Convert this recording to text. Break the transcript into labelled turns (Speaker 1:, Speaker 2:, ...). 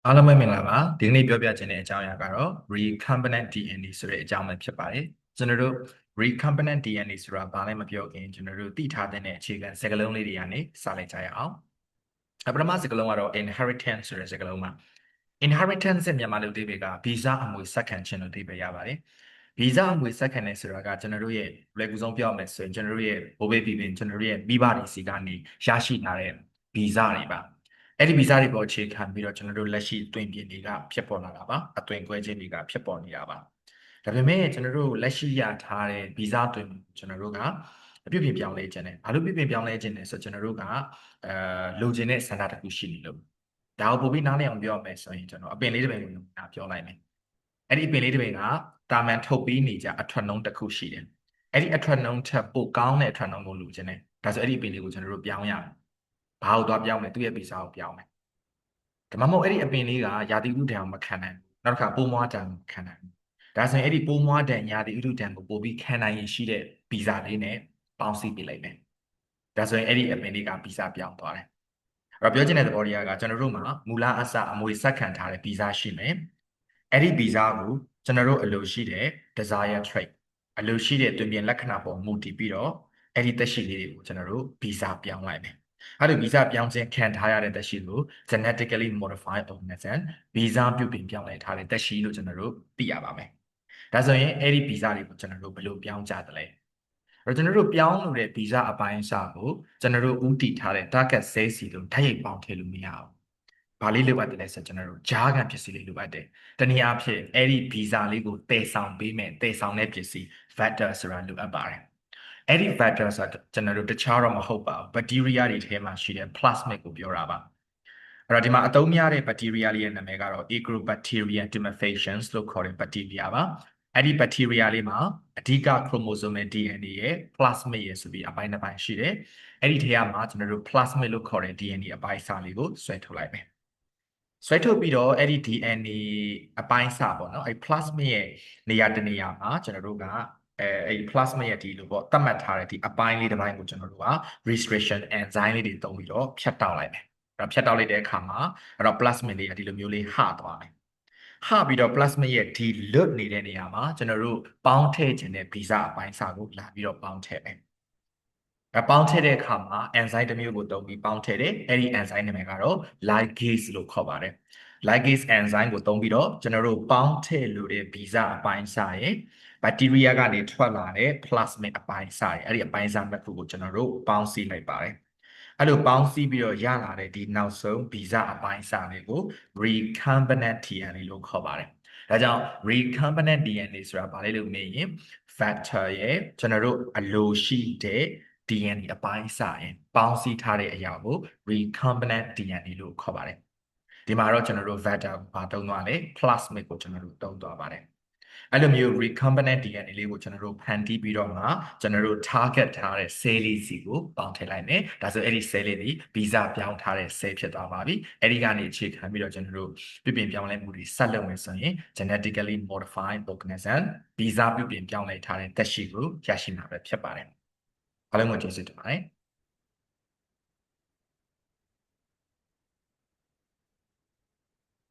Speaker 1: အားလုံးပဲမင်္ဂလာပါဒီကနေ့ပြောပြချင်တဲ့အကြောင်းအရာကတော့ recombinant DNA ဆိုတဲ့အကြောင်းပဲဖြစ်ပါတယ်ကျွန်တော်တို့ recombinant DNA ဆိုတာဘာလဲမပြောခင်ကျွန်တော်တို့သိထားတဲ့အခြေခံစကားလုံးလေးတွေကနေစလိုက်ကြရအောင်ပထမစကားလုံးကတော့ inheritance ဆိုတဲ့စကားလုံးပါ inheritance ရဲ့မြန်မာလိုအဓိပ္ပာယ်ကဗီဇအမွေဆက်ခံခြင်းလို့အဓိပ္ပာယ်ရပါတယ်ဗီဇအမွေဆက်ခံနေဆိုတာကကျွန်တော်တို့ရဲ့လွယ်ကူဆုံးပြောရမယ်ဆိုရင်ကျွန်တော်တို့ရဲ့ဘိုးဘေးပြည်ပင်ကျွန်တော်တို့ရဲ့မိဘတွေစီကနေရရှိလာတဲ့ဗီဇတွေပါအဲ့ဒီဗီဇတွေပေါ်အခြေခံပြီးတော့ကျွန်တော်တို့လက်ရှိအတွင်ပြင်တွေကဖြစ်ပေါ်လာတာပါအသွင်ကွဲခြင်းတွေကဖြစ်ပေါ်နေတာပါဒါပေမဲ့ကျွန်တော်တို့လက်ရှိရထားတဲ့ဗီဇအတွင်ကျွန်တော်တို့ကအပြုပြင်ပြောင်းလဲခြင်းနဲ့ဘာလို့ပြုပြင်ပြောင်းလဲခြင်းလဲဆိုတော့ကျွန်တော်တို့ကလိုချင်တဲ့ဆန္ဒတစ်ခုရှိနေလို့ဒါကိုပို့ပြီးနားလည်အောင်ပြောရမယ်ဆိုရင်ကျွန်တော်အပင်လေးတစ်ပင်ကိုပြောလိုက်မယ်အဲ့ဒီအပင်လေးတစ်ပင်ကတာမန်ထုတ်ပြီးနေကြအထွက်နှုံးတစ်ခုရှိတယ်အဲ့ဒီအထွက်နှုံးထက်ပိုကောင်းတဲ့အထွက်နှုံးကိုလိုချင်တယ်ဒါဆိုအဲ့ဒီအပင်လေးကိုကျွန်တော်တို့ပြောင်းရမယ်ဘာကိုသွားပြောင်းလဲသူ့ရဲ့ဗီဇကိုပြောင်းမယ်ဒါမှမဟုတ်အဲ့ဒီအပင်လေးကရာသီဥတုဒဏ်ကိုမခံနိုင်ဘူးနောက်တစ်ခါပိုးမွားဒဏ်ကိုမခံနိုင်ဘူးဒါဆိုရင်အဲ့ဒီပိုးမွားဒဏ်ရာသီဥတုဒဏ်ကိုပို့ပြီးခံနိုင်ရင်ရှိတဲ့ဗီဇလေးနဲ့ပေါင်းစည်းပြလိုက်မယ်ဒါဆိုရင်အဲ့ဒီအပင်လေးကဗီဇပြောင်းသွားတယ်အဲ့တော့ပြောချင်တဲ့သဘောတရားကကျွန်တော်တို့မှာမူလအစအမွေဆက်ခံထားတဲ့ဗီဇရှိမယ်အဲ့ဒီဗီဇကိုကျွန်တော်တို့အလိုရှိတဲ့ desire trait အလိုရှိတဲ့တွင်ပြင်လက္ခဏာပေါ်မူတည်ပြီးတော့အဲ့ဒီသက်ရှိလေးတွေကိုကျွန်တော်တို့ဗီဇပြောင်းလိုက်မယ်အဲ့ဒီဗီဇပြောင်းခြင်းခံထားရတဲ့သက်ရှိကို genetically modified organism ဗီဇပြုပြင်ပြောင်းလဲထားတဲ့သက်ရှိလို့ကျွန်တော်တို့သိရပါမယ်ဒါဆိုရင်အဲ့ဒီဗီဇတွေကိုကျွန်တော်တို့ဘယ်လိုပြောင်းကြသလဲအဲ့တော့ကျွန်တော်တို့ပြောင်းလို့တဲ့ဗီဇအပိုင်းအစကိုကျွန်တော်တို့ဥတည်ထားတဲ့ target cell စီလို့ဓာတ်ရိုက်ပေါင်းထည့်လို့မရဘူး။ဘာလေးလိုအပ်တယ်လဲဆိုကျွန်တော်တို့ဂျားကန်ပစ္စည်းလေးလိုအပ်တယ်။တနည်းအားဖြင့်အဲ့ဒီဗီဇလေးကိုတည်ဆောင်ပေးမယ်တည်ဆောင်တဲ့ပစ္စည်း vector ဆိုတာလိုအပ်ပါတယ်။အဲ့ဒီ vector ဆိုတာကျွန်တော်တို့တခြားတော့မဟုတ်ပါဘူး။ bacteria တွေထဲမှာရှိတဲ့ plasmid ကိုပြောတာပါ။အဲ့တော့ဒီမှာအသုံးများတဲ့ bacteria လေးရဲ့နာမည်ကတော့ Agrobacterium tumefaciens လို့ခေါ်တဲ့ bacteria ပါ။အဲ့ဒီ bacteria လေးမှာအဓိက chromosomal DNA ရဲ့ plasmid ရဲ့ဆိုပြီးအပိုင်းတစ်ပိုင်းရှိတယ်။အဲ့ဒီထဲမှာကျွန်တော်တို့ plasmid လို့ခေါ်တဲ့ DNA အပိုင်းအစလေးကိုဆွဲထုတ်လိုက်မယ်။ဆွဲထုတ်ပြီးတော့အဲ့ဒီ DNA အပိုင်းအစပေါ့နော်အဲ့ plasmid ရဲ့နေရာတနေရာမှာကျွန်တော်တို့ကအဲ့ plasmid ရဲ့ဒီလိုပေါ့သတ်မှတ်ထားတဲ့ဒီအပိုင်းလေးတစ်ပိုင်းကိုကျွန်တော်တို့က restriction enzyme လေးတွေသုံးပြီးတော့ဖြတ်တောက်လိုက်မယ်။အဲ့တော့ဖြတ်တောက်လိုက်တဲ့အခါမှာအဲ့တော့ plasmid လေးကဒီလိုမျိုးလေးဟသွားမယ်။ဟပြီးတော့ plasmid ရဲ့ဒီလွတ်နေတဲ့နေရာမှာကျွန်တော်တို့ပေါင်းထည့်ခြင်းတဲ့ဗီဇအပိုင်းအစကိုလာပြီးတော့ပေါင်းထည့်မယ်။ပေါင်းထည့်တဲ့အခါမှာ enzyme တစ်မျိုးကိုသုံးပြီးပေါင်းထည့်တယ်အဲ့ဒီ enzyme နာမည်ကတော့ ligase လို့ခေါ်ပါတယ် ligase enzyme ကိုသုံးပြီးတော့ကျွန်တော်တို့ပေါင်းထည့်လို့တဲ့ဗီဇအပိုင်းအစရဲ့ဘက်တီးရီးယားကနေထွက်လာတဲ့ plasmid အပိုင်းအစရဲ့အဲ့ဒီအပိုင်းအစနှစ်ခုကိုကျွန်တော်တို့ပေါင်းစည်းလိုက်ပါတယ်အဲ့လိုပေါင်းစည်းပြီးတော့ရလာတဲ့ဒီနောက်ဆုံးဗီဇအပိုင်းအစလေးကို recombinant DNA လို့ခေါ်ပါတယ်ဒါကြောင့် recombinant DNA ဆိုတာဘာလဲလို့မေးရင် factor ရဲ့ကျွန်တော်တို့အလိုရှိတဲ့ DNA အပိုင်းအစရင်ပေါင်းစည်းထားတဲ့အရာကို recombinant DNA လို့ခေါ်ပါတယ်ဒီမှာတော့ကျွန်တော်တို့ vector ကိုဘာသုံးသွားလဲ plasmid ကိုကျွန်တော်တို့သုံးသွားပါတယ်အဲ့လိုမျိုး recombinant DNA လေးကိုကျွန်တော်တို့ဖန်တီးပြီးတော့မှကျွန်တော်တို့ target ထားတဲ့ cell လေးစီကိုပေါင်းထည့်လိုက်မယ်ဒါဆိုအဲ့ဒီ cell လေးဒီဗီဇပြောင်းထားတဲ့ cell ဖြစ်သွားပါပြီအဲ့ဒီကနေအခြေခံပြီးတော့ကျွန်တော်တို့ပြုပြင်ပြောင်းလဲမှုတွေဆက်လုပ်မယ်ဆိုရင် genetically modified organism ဗီဇပြုပြင်ပြောင်းလဲထားတဲ့သက်ရှိကိုရရှိမှာပဲဖြစ်ပါတယ်အားလုံးကိုကျေးဇူးတင်ပါတယ်